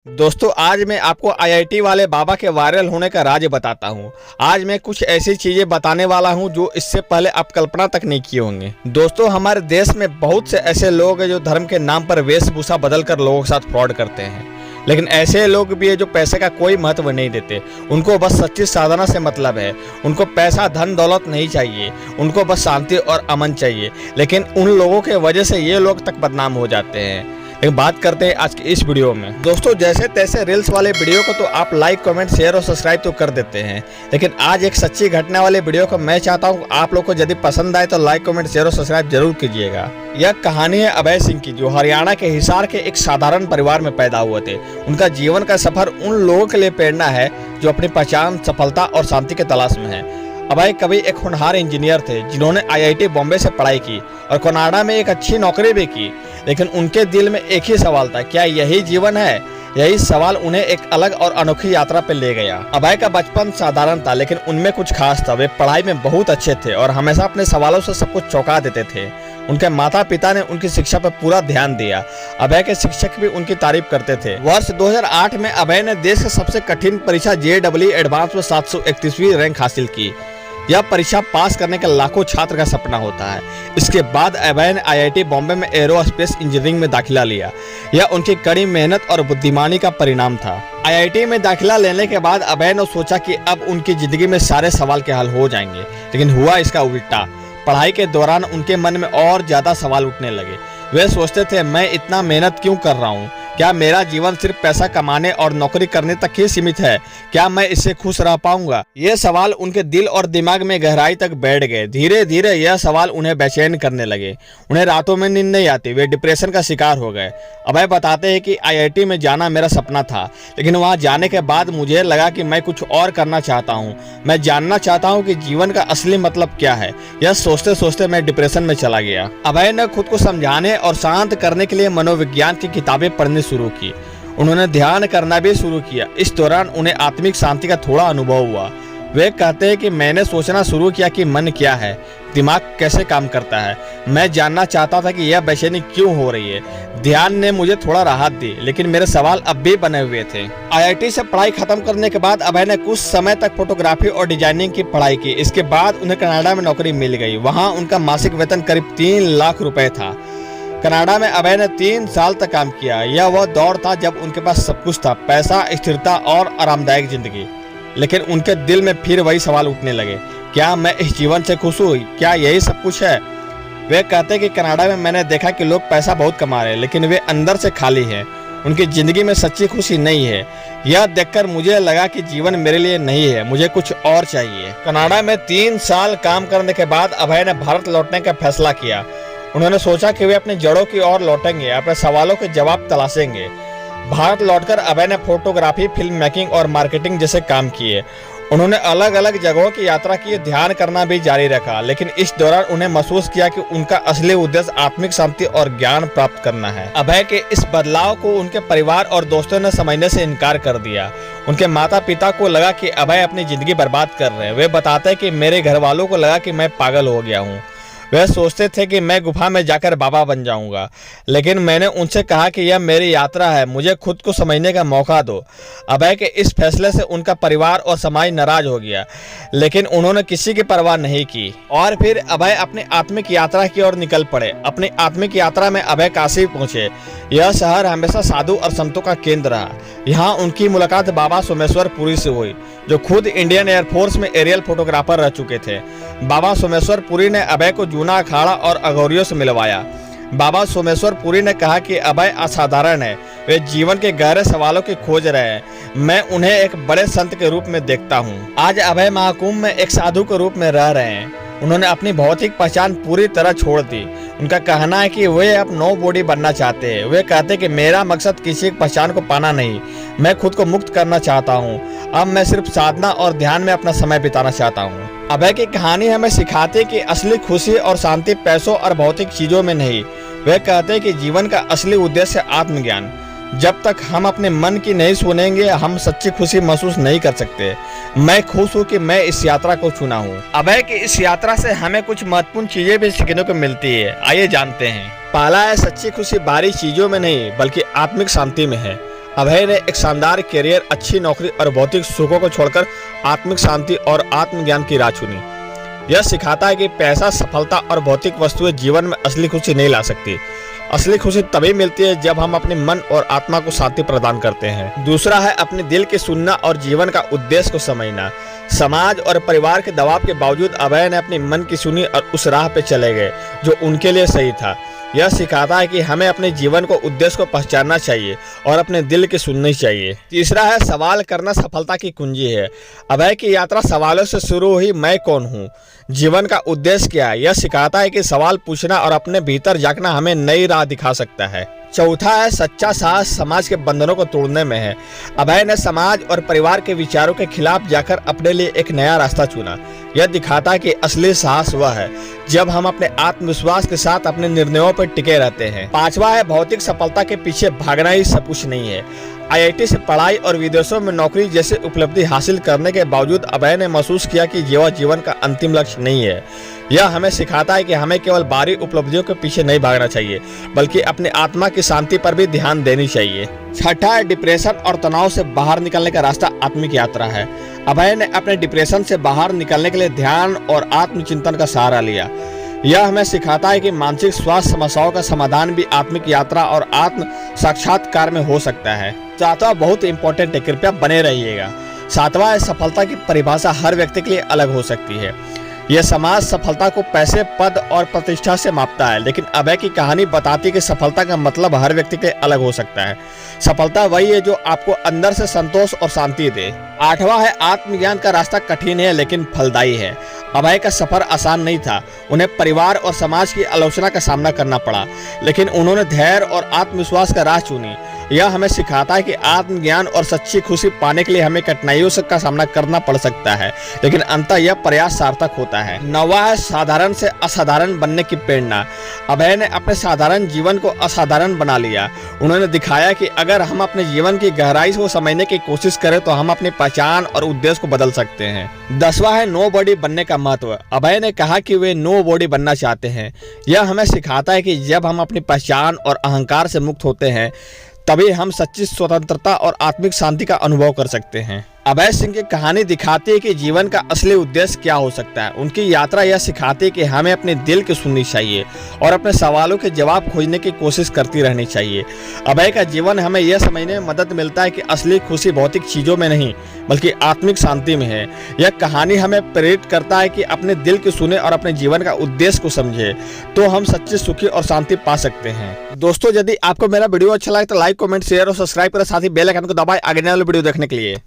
दोस्तों आज मैं आपको आईआईटी वाले बाबा के वायरल होने का राज बताता हूँ। आज मैं कुछ ऐसी चीजें बताने वाला हूँ जो इससे पहले आप कल्पना तक नहीं किए होंगे। दोस्तों हमारे देश में बहुत से ऐसे लोग हैं जो धर्म के नाम पर वेशभूषा बदलकर लोगों के साथ फ्रॉड करते हैं, लेकिन ऐसे लोग भी है जो पैसे का कोई महत्व नहीं देते। उनको बस सच्ची साधना से मतलब है। उनको पैसा धन दौलत नहीं चाहिए, उनको बस शांति और अमन चाहिए। लेकिन उन लोगों के वजह से ये लोग तक बदनाम हो जाते हैं। एक बात करते हैं आज की इस वीडियो में। दोस्तों जैसे तैसे रील्स वाले वीडियो को तो आप लाइक कमेंट शेयर और सब्सक्राइब तो कर देते हैं, लेकिन आज एक सच्ची घटना वाले वीडियो को मैं चाहता हूँ आप लोग को यदि पसंद आए तो लाइक कमेंट शेयर और सब्सक्राइब जरूर कीजिएगा। यह कहानी है अभय सिंह की, जो हरियाणा के हिसार के एक साधारण परिवार में पैदा हुए थे। उनका जीवन का सफर उन लोगों के लिए प्रेरणा है जो अपनी पहचान, सफलता और शांति के तलाश में है। अभय कभी एक होनहार इंजीनियर थे जिन्होंने आईआईटी बॉम्बे से पढ़ाई की और कनाडा में एक अच्छी नौकरी भी की, लेकिन उनके दिल में एक ही सवाल था, क्या यही जीवन है? यही सवाल उन्हें एक अलग और अनोखी यात्रा पर ले गया। अभय का बचपन साधारण था, लेकिन उनमें कुछ खास था। वे पढ़ाई में बहुत अच्छे थे और हमेशा अपने सवालों से सबको चौंका देते थे। उनके माता पिता ने उनकी शिक्षा पर पूरा ध्यान दिया। अभय के शिक्षक भी उनकी तारीफ करते थे। वर्ष 2008 में अभय ने देश की सबसे कठिन परीक्षा JEE एडवांस में 731वीं रैंक हासिल की। यह परीक्षा पास करने का लाखों छात्र का सपना होता है। इसके बाद अभय ने आईआईटी बॉम्बे में एरोस्पेस इंजीनियरिंग में दाखिला लिया। यह उनकी कड़ी मेहनत और बुद्धिमानी का परिणाम था। आईआईटी में दाखिला लेने के बाद अभय ने सोचा कि अब उनकी जिंदगी में सारे सवाल के हल हो जाएंगे, लेकिन हुआ इसका उल्टा। पढ़ाई के दौरान उनके मन में और ज्यादा सवाल उठने लगे। वे सोचते थे, मैं इतना मेहनत क्यों कर रहा हूँ? क्या मेरा जीवन सिर्फ पैसा कमाने और नौकरी करने तक ही सीमित है? क्या मैं इससे खुश रह पाऊंगा? ये सवाल उनके दिल और दिमाग में गहराई तक बैठ गए। धीरे धीरे यह सवाल उन्हें बेचैन करने लगे। उन्हें रातों में नींद नहीं आती। वे डिप्रेशन का शिकार हो गए। अभय बताते हैं कि आईआईटी में जाना मेरा सपना था, लेकिन वहां जाने के बाद मुझे लगा कि मैं कुछ और करना चाहता हूँ। मैं जानना चाहता हूँ कि जीवन का असली मतलब क्या है। यह सोचते सोचते मैं डिप्रेशन में चला गया। अभय ने खुद को समझाने और शांत करने के लिए मनोविज्ञान की किताबें पढ़नी शुरू की। उन्होंने ध्यान करना भी शुरू किया। इस दौरान उन्हें आत्मिक शांति का थोड़ा अनुभव हुआ। वे कहते हैं कि मैंने सोचना शुरू किया कि मन क्या है, दिमाग कैसे काम करता है। मैं जानना चाहता था कि यह बेचैनी क्यों हो रही है। ध्यान ने मुझे थोड़ा राहत दी, लेकिन मेरे सवाल अब भी बने हुए थे। आईआईटी से पढ़ाई खत्म करने के बाद अभय ने कुछ समय तक फोटोग्राफी और डिजाइनिंग की पढ़ाई की। इसके बाद उन्हें कनाडा में नौकरी मिल गई। वहाँ उनका मासिक वेतन करीब 3 लाख रुपए था। कनाडा में अभय ने 3 साल तक काम किया। यह वह दौर था जब उनके पास सब कुछ था, पैसा, स्थिरता और आरामदायक जिंदगी। लेकिन उनके दिल में फिर वही सवाल उठने लगे, क्या मैं इस जीवन से खुश हूँ? क्या यही सब कुछ है? वे कहते हैं कि कनाडा में मैंने देखा कि लोग पैसा बहुत कमा रहे हैं, लेकिन वे अंदर से खाली हैं। उनकी जिंदगी में सच्ची खुशी नहीं है। यह देखकर मुझे लगा कि जीवन मेरे लिए नहीं है, मुझे कुछ और चाहिए। कनाडा में 3 साल काम करने के बाद अभय ने भारत लौटने का फैसला किया। उन्होंने सोचा कि वे अपनी जड़ों की ओर लौटेंगे, अपने सवालों के जवाब तलाशेंगे। भारत लौटकर अभय ने फोटोग्राफी, फिल्म मेकिंग और मार्केटिंग जैसे काम किए। उन्होंने अलग अलग जगहों की यात्रा की, ध्यान करना भी जारी रखा, लेकिन इस दौरान उन्हें महसूस किया कि उनका असली उद्देश्य आत्मिक शांति और ज्ञान प्राप्त करना है। अभय के इस बदलाव को उनके परिवार और दोस्तों ने समझने से इनकार कर दिया। उनके माता पिता को लगा कि अभय अपनी जिंदगी बर्बाद कर रहे हैं। वे बताते हैं कि मेरे घर वालों को लगा कि मैं पागल हो गया हूँ। वे सोचते थे कि मैं गुफा में जाकर बाबा बन जाऊंगा, लेकिन मैंने उनसे कहा कि यह मेरी यात्रा है, मुझे खुद को समझने का मौका दो। अभय के इस फैसले से उनका परिवार और समाज नाराज हो गया, लेकिन उन्होंने किसी की परवाह नहीं की और फिर अभय अपनी आत्मिक यात्रा की ओर निकल पड़े। अपनी आत्मिक यात्रा में अभय काशी पहुंचे। यह शहर हमेशा साधु और संतों का केंद्र रहा। यहाँ उनकी मुलाकात बाबा सोमेश्वर पुरी से हुई, जो खुद इंडियन एयरफोर्स में एरियल फोटोग्राफर रह चुके थे। बाबा सोमेश्वर पुरी ने अभय को जूना अखाड़ा और अघोरियों से मिलवाया। बाबा सोमेश्वर पुरी ने कहा कि अभय असाधारण है, वे जीवन के गहरे सवालों की खोज रहे हैं। मैं उन्हें एक बड़े संत के रूप में देखता हूँ। आज अभय महाकुंभ में एक साधु के रूप में रह रहे हैं। उन्होंने अपनी भौतिक पहचान पूरी तरह छोड़ दी। उनका कहना है कि वे अब नो बॉडी बनना चाहते हैं। वे कहते हैं कि मेरा मकसद किसी की पहचान को पाना नहीं, मैं खुद को मुक्त करना चाहता हूँ। अब मैं सिर्फ साधना और ध्यान में अपना समय बिताना चाहता हूँ। अभय की कहानी हमें सिखाती है कि असली खुशी और शांति पैसों और भौतिक चीजों में नहीं। वे कहते हैं कि जीवन का असली उद्देश्य आत्मज्ञान। जब तक हम अपने मन की नहीं सुनेंगे, हम सच्ची खुशी महसूस नहीं कर सकते। मैं खुश हूँ कि मैं इस यात्रा को चुना हूँ। अभय की इस यात्रा से हमें कुछ महत्वपूर्ण चीजें भी सीखने को मिलती है। आइए जानते हैं। पहला है, सच्ची खुशी बाहरी चीजों में नहीं बल्कि आत्मिक शांति में है। अभय ने एक शानदार करियर, अच्छी नौकरी और भौतिक सुखों को छोड़कर आत्मिक शांति और आत्मज्ञान की राह चुनी। यह सिखाता है कि पैसा, सफलता और भौतिक वस्तुएं जीवन में असली खुशी नहीं ला सकती। असली खुशी तभी मिलती है जब हम अपने मन और आत्मा को शांति प्रदान करते हैं। दूसरा है अपने दिल की सुनना और जीवन का उद्देश्य को समझना। समाज और परिवार के दबाव के बावजूद अभय ने अपने मन की सुनी और उस राह पे चले गए जो उनके लिए सही था। यह सिखाता है कि हमें अपने जीवन को, उद्देश्य को पहचानना चाहिए और अपने दिल की सुननी चाहिए। तीसरा है सवाल करना सफलता की कुंजी है। अभय की यात्रा सवालों से शुरू हुई। मैं कौन हूँ? जीवन का उद्देश्य क्या है? यह सिखाता है कि सवाल पूछना और अपने भीतर झांकना हमें नई राह दिखा सकता है। चौथा है सच्चा साहस समाज के बंधनों को तोड़ने में है। अभय ने समाज और परिवार के विचारों के खिलाफ जाकर अपने लिए एक नया रास्ता चुना। यह दिखाता है कि असली साहस वह है जब हम अपने आत्मविश्वास के साथ अपने निर्णयों पर टिके रहते हैं। पांचवा है भौतिक सफलता के पीछे भागना ही सब कुछ नहीं है। IIT से पढ़ाई और विदेशों में नौकरी जैसे उपलब्धि हासिल करने के बावजूद अभय ने महसूस किया कि यह जीवन का अंतिम लक्ष्य नहीं है। यह हमें सिखाता है कि हमें केवल बाहरी उपलब्धियों के पीछे नहीं भागना चाहिए, बल्कि अपने आत्मा की शांति पर भी ध्यान देनी चाहिए। छठा है डिप्रेशन और तनाव से बाहर निकलने का रास्ता आत्मिक यात्रा है। अभय ने अपने डिप्रेशन से बाहर निकलने के लिए ध्यान और आत्मचिंतन का सहारा लिया। यह हमें सिखाता है कि मानसिक स्वास्थ्य समस्याओं का समाधान भी आत्मिक यात्रा और आत्म साक्षात्कार में हो सकता है। सातवां बहुत इंपॉर्टेंट है, कृपया बने रहिएगा। सातवां है सफलता की परिभाषा हर व्यक्ति के लिए अलग हो सकती है। यह समाज सफलता को पैसे, पद और प्रतिष्ठा से मापता है, लेकिन अभय की कहानी बताती है कि सफलता का मतलब हर व्यक्ति के लिए अलग हो सकता है। सफलता वही है जो आपको अंदर से संतोष और शांति दे। आठवां है आत्मज्ञान का रास्ता कठिन है लेकिन फलदायी है। अभय का सफर आसान नहीं था। उन्हें परिवार और समाज की आलोचना का सामना करना पड़ा, लेकिन उन्होंने धैर्य और आत्मविश्वास का राह चुनी। यह हमें सिखाता है कि आत्मज्ञान और सच्ची खुशी पाने के लिए हमें कठिनाइयों का सामना करना पड़ सकता है, लेकिन अंततः यह प्रयास सार्थक होता है। नौवां है साधारण से असाधारण बनने की प्रेरणा। अभय ने अपने साधारण जीवन को असाधारण बना लिया। उन्होंने दिखाया कि अगर हम अपने जीवन की गहराई को समझने की कोशिश करें तो हम अपनी पहचान और उद्देश्य को बदल सकते हैं। 10वां है नोबॉडी बनने का महत्व। अभय ने कहा कि वे नोबॉडी बनना चाहते हैं। यह हमें सिखाता है कि जब हम अपनी पहचान और अहंकार से मुक्त होते हैं तभी हम सच्ची स्वतंत्रता और आत्मिक शांति का अनुभव कर सकते हैं। अभय सिंह की कहानी दिखाती है कि जीवन का असली उद्देश्य क्या हो सकता है। उनकी यात्रा यह सिखाती है कि हमें अपने दिल की सुननी चाहिए और अपने सवालों के जवाब खोजने की कोशिश करती रहनी चाहिए। अभय का जीवन हमें यह समझने में मदद मिलता है कि असली खुशी भौतिक चीजों में नहीं बल्कि आत्मिक शांति में है। यह कहानी हमें प्रेरित करता है कि अपने दिल की सुने और अपने जीवन का उद्देश्य को समझे, तो हम सच्ची सुखी और शांति पा सकते हैं। दोस्तों, यदि आपको मेरा वीडियो अच्छा लगे तो लाइक, कमेंट, शेयर और सब्सक्राइब करें, साथ ही बेल आइकन को दबाएं आगे आने वाले वीडियो देखने के लिए।